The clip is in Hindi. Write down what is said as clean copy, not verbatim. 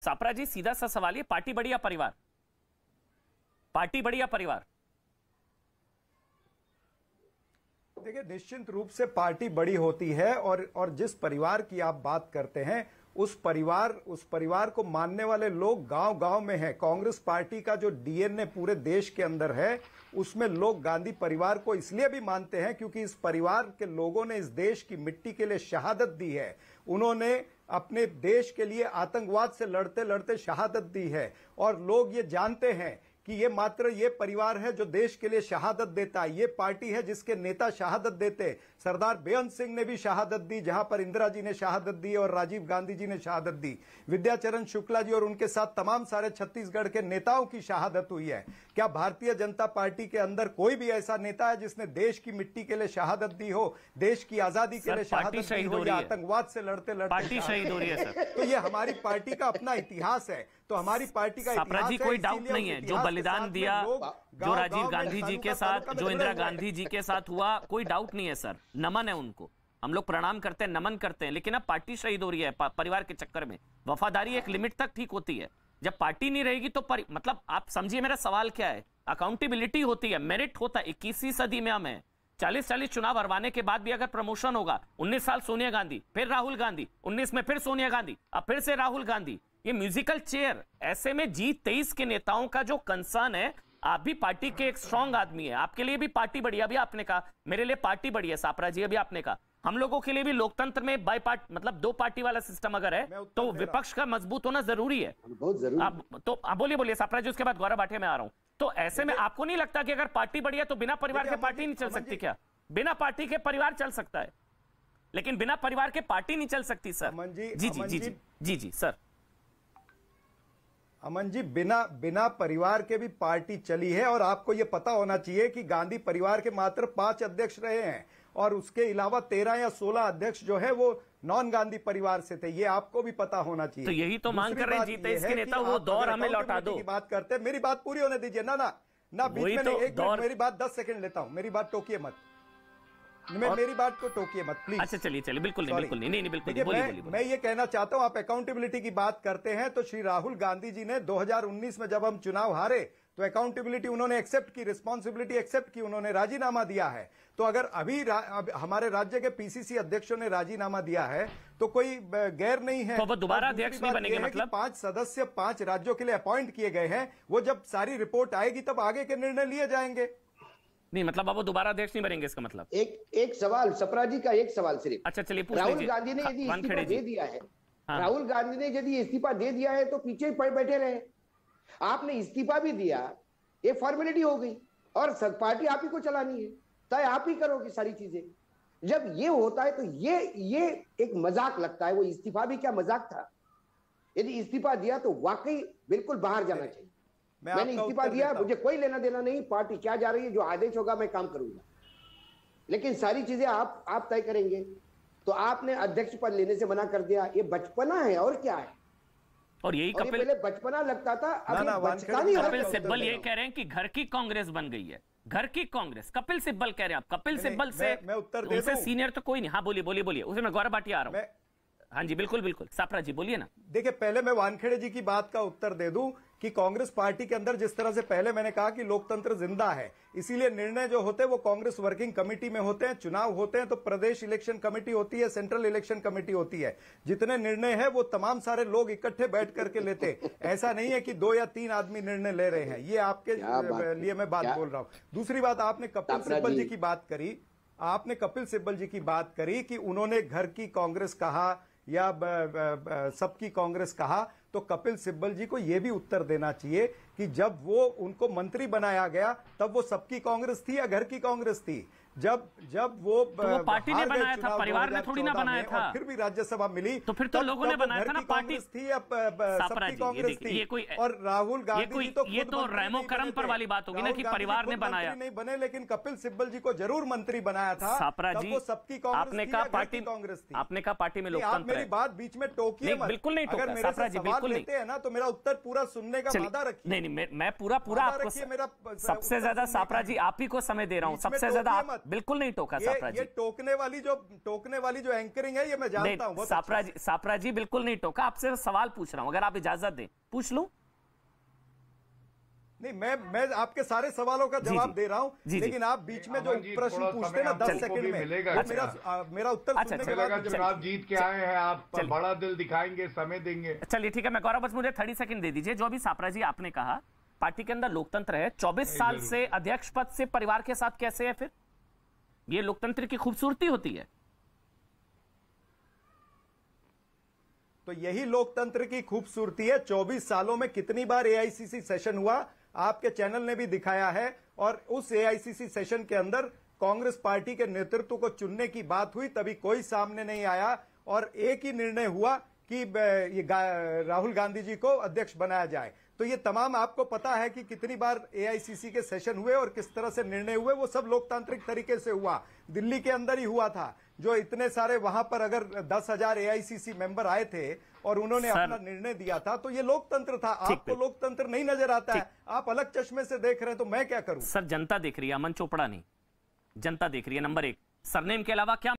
सापरा जी, सीधा सा सवाल है, पार्टी बड़ी या परिवार? पार्टी बड़ी या परिवार? देखिए, निश्चित रूप से पार्टी बड़ी होती है और जिस परिवार की आप बात करते हैं उस परिवार को मानने वाले लोग गांव-गांव में हैं। कांग्रेस पार्टी का जो डीएनए पूरे देश के अंदर है उसमें लोग गांधी परिवार को इसलिए भी मानते हैं क्योंकि इस परिवार के लोगों ने इस देश की मिट्टी के लिए शहादत दी है। उन्होंने अपने देश के लिए आतंकवाद से लड़ते लड़ते शहादत दी है और लोग ये जानते हैं कि ये मात्र ये परिवार है जो देश के लिए शहादत देता है। ये पार्टी है जिसके नेता शहादत देते। सरदार बेअंत सिंह ने भी शहादत दी, जहां पर इंदिरा जी ने शहादत दी और राजीव गांधी जी ने शहादत दी। विद्याचरण शुक्ला जी और उनके साथ तमाम सारे छत्तीसगढ़ के नेताओं की शहादत हुई है। क्या भारतीय जनता पार्टी के अंदर कोई भी ऐसा नेता है जिसने देश की मिट्टी के लिए शहादत दी हो, देश की आजादी के लिए शहादत दी हो, या आतंकवाद से लड़ते लड़ते पार्टी शहीद हो रही है सर? तो ये हमारी पार्टी का अपना इतिहास है। तो हमारी पार्टी का इतिहास है, कोई डाउट नहीं है। जो बलिदान दिया, जो राजीव गांधी जी के साथ, जो इंदिरा गांधी जी के साथ हुआ, कोई डाउट नहीं है सर। नमन है उनको, हम लोग प्रणाम करते हैं, नमन करते हैं। लेकिन अब पार्टी शहीद हो रही है परिवार के चक्कर में। वफादारी एक लिमिट तक ठीक होती है, जब पार्टी नहीं रहेगी तो मतलब आप समझिए मेरा सवाल क्या है। अकाउंटेबिलिटी होती है, मेरिट होता है। 21वीं सदी में हम है, 40-40 चुनाव हरवाने के बाद भी अगर प्रमोशन होगा, 19 साल सोनिया गांधी, फिर राहुल गांधी, 19 में फिर सोनिया गांधी, अब फिर से राहुल गांधी, ये म्यूजिकल चेयर। ऐसे में G23 के नेताओं का जो कंसर्न है, आप भी पार्टी के एक स्ट्रांग आदमी है, आपके लिए भी पार्टी बढ़िया, अभी आपने कहा मेरे लिए पार्टी बढ़िया, सापरा जी अभी आपने कहा, हम लोगों के लिए भी लोकतंत्र में बाई पार्ट मतलब 2 पार्टी वाला सिस्टम अगर है तो विपक्ष का मजबूत होना जरूरी है। बहुत जरूरी। आप तो बोलिए सापरा जी, उसके बाद गौरव भाटिया में आ रहा हूं। तो ऐसे में आपको नहीं लगता कि अगर पार्टी बढ़िया तो बिना परिवार के पार्टी नहीं चल सकती क्या? बिना पार्टी के परिवार चल सकता है, लेकिन बिना परिवार के पार्टी नहीं चल सकती सर। जी सर। अमन जी, बिना परिवार के भी पार्टी चली है और आपको यह पता होना चाहिए कि गांधी परिवार के मात्र 5 अध्यक्ष रहे हैं और उसके अलावा 13 या 16 अध्यक्ष जो है वो नॉन गांधी परिवार से थे। ये आपको भी पता होना चाहिए। तो यही तो मांग कर रहे हैं G23 के नेता, वो दौर हमें लौटा दो। बात करते हैं, मेरी बात पूरी होने दीजिए ना बीच में एक मिनट, मेरी बात 10 सेकंड लेता हूं, मेरी बात टोकिए मत, मेरी बात को टोकिए मत प्लीज। अच्छा चलिए बिल्कुल नहीं बिल्कुल नहीं, बोलिए। मैं ये कहना चाहता हूं, आप अकाउंटेबिलिटी की बात करते हैं तो श्री राहुल गांधी जी ने 2019 में जब हम चुनाव हारे तो अकाउंटेबिलिटी उन्होंने एक्सेप्ट की, रिस्पॉन्सिबिलिटी एक्सेप्ट की, उन्होंने राजीनामा दिया है। तो अगर अभी हमारे राज्य के पीसीसी अध्यक्षों ने राजीनामा दिया है तो कोई गैर नहीं है, तो वो दोबारा अध्यक्ष नहीं बनेंगे। मतलब 5 सदस्य 5 राज्यों के लिए अपॉइंट किए गए हैं, वो जब सारी रिपोर्ट आएगी तब आगे के निर्णय लिए जाएंगे। नहीं मतलब अब वो दोबारा अध्यक्ष नहीं बनेंगे, इसका मतलब। एक सवाल सपरा जी का, एक सवाल सिर्फ। अच्छा चलिए, राहुल गांधी ने यदि इस्तीफा दे दिया है, राहुल गांधी ने यदि इस्तीफा दे दिया है तो पीछे पड़ बैठे रहे। आपने इस्तीफा भी दिया, ये फॉर्मेलिटी हो गई और पार्टी आप ही को चलानी है, तय आप ही करोगे सारी चीजें। जब ये होता है तो ये एक मजाक लगता है। वो इस्तीफा भी क्या मजाक था? यदि इस्तीफा दिया तो वाकई बिल्कुल बाहर जाना चाहिए। मैंने इस्तीफा दिया, मुझे कोई लेना देना नहीं, पार्टी क्या जा रही है, जो आदेश होगा मैं काम करूंगा, लेकिन सारी चीजें आप तय करेंगे। तो आपने अध्यक्ष पद लेने से मना कर दिया, ये बचपना है और क्या है? और यही कपिल, पहले बचपना लगता था, कपिल सिब्बल ये कह रहे हैं कि घर की कांग्रेस बन गई है, घर की कांग्रेस। कपिल सिब्बल कह रहे हैं आप, कपिल सिब्बल से मैं उत्तर दे दूं? सीनियर तो कोई नहीं। हाँ बोलिए, उसमें मैं गौरव भाटिया आ रहा हूं। हाँ जी बिल्कुल सापरा जी बोलिए ना। देखिए, पहले मैं वानखेड़े जी की बात का उत्तर दे दूं कि कांग्रेस पार्टी के अंदर जिस तरह से पहले मैंने कहा कि लोकतंत्र जिंदा है, इसीलिए निर्णय जो होते हैं वो कांग्रेस वर्किंग कमेटी में होते हैं। चुनाव होते हैं तो प्रदेश इलेक्शन कमेटी होती है, सेंट्रल इलेक्शन कमेटी होती है। जितने निर्णय है वो तमाम सारे लोग इकट्ठे बैठ करके लेते। ऐसा नहीं है कि 2 या 3 आदमी निर्णय ले रहे हैं। ये आपके लिए मैं बात बोल रहा हूं। दूसरी बात, आपने कपिल सिब्बल जी की बात करी कि उन्होंने घर की कांग्रेस कहा या सबकी कांग्रेस कहा, तो कपिल सिब्बल जी को यह भी उत्तर देना चाहिए कि जब वो उनको मंत्री बनाया गया तब वो सबकी कांग्रेस थी या घर की कांग्रेस थी? जब वो पार्टी ने बनाया था, परिवार ने थोड़ी ना बनाया था। फिर भी राज्यसभा मिली तो फिर तो लोगों ने बनाया था ना। पार्टी थी या सबकी कांग्रेस थी? और राहुल गांधी जी तो ये तो रैमो करम पर वाली बात होगी ना कि परिवार ने बनाया, नहीं बने, लेकिन कपिल सिब्बल जी को जरूर मंत्री बनाया था। सापरा जी, वो सबकी कांग्रेस आपने कहा पार्टी कांग्रेस थी, आपने कहा पार्टी में लोकतंत्र है। मेरी बात बीच में टोकिए मत। बिल्कुल नहीं टोका सापरा जी, बिल्कुल लेते हैं ना तो मेरा उत्तर पूरा सुनने का वादा रखिए। नहीं मैं पूरा आपको सबसे ज्यादा सापरा जी आप ही को समय दे रहा हूं, सबसे ज्यादा मत। बिल्कुल नहीं टोका सापरा जी। ये टोकने वाली जो एंकरिंग है, ये मैं जानता हूं। सापरा जी बिल्कुल नहीं टोका, आपसे सवाल पूछ रहा हूं, अगर आप इजाजत दें पूछ लूं। नहीं, मैं आपके सारे सवालों का जवाब दे रहा हूं, लेकिन आप बीच में जो प्रश्न पूछते ना 10 सेकंड में, मेरा उत्तर सुनने के बाद चुनाव जीत के आए हैं आप, बड़ा दिल दिखाएंगे, समय देंगे। चलिए ठीक है, मैं गौरव, बस मुझे 30 सेकंड दे दीजिए। जो अभी सापरा जी आपने कहा पार्टी के अंदर लोकतंत्र है, 24 साल से अध्यक्ष पद से परिवार के साथ कैसे है? फिर ये लोकतंत्र की खूबसूरती होती है। तो यही लोकतंत्र की खूबसूरती है। 24 सालों में कितनी बार एआईसीसी सेशन हुआ, आपके चैनल ने भी दिखाया है। और उस एआईसीसी सेशन के अंदर कांग्रेस पार्टी के नेतृत्व को चुनने की बात हुई, तभी कोई सामने नहीं आया और एक ही निर्णय हुआ कि राहुल गांधी जी को अध्यक्ष बनाया जाए। तो ये तमाम आपको पता है कि कितनी बार एआईसीसी के सेशन हुए और किस तरह से निर्णय हुए। वो सब लोकतांत्रिक तरीके से हुआ, दिल्ली के अंदर ही हुआ था। जो इतने सारे वहां पर अगर 10,000 एआईसीसी मेंबर आए थे और उन्होंने अपना निर्णय दिया था, तो ये लोकतंत्र था। आपको लोकतंत्र नहीं नजर आता है, आप अलग चश्मे से देख रहे हैं, तो मैं क्या करूं? सर जनता देख रही है, अमन चोपड़ा नहीं, जनता देख रही है। नंबर 1, सरनेम के अलावा क्या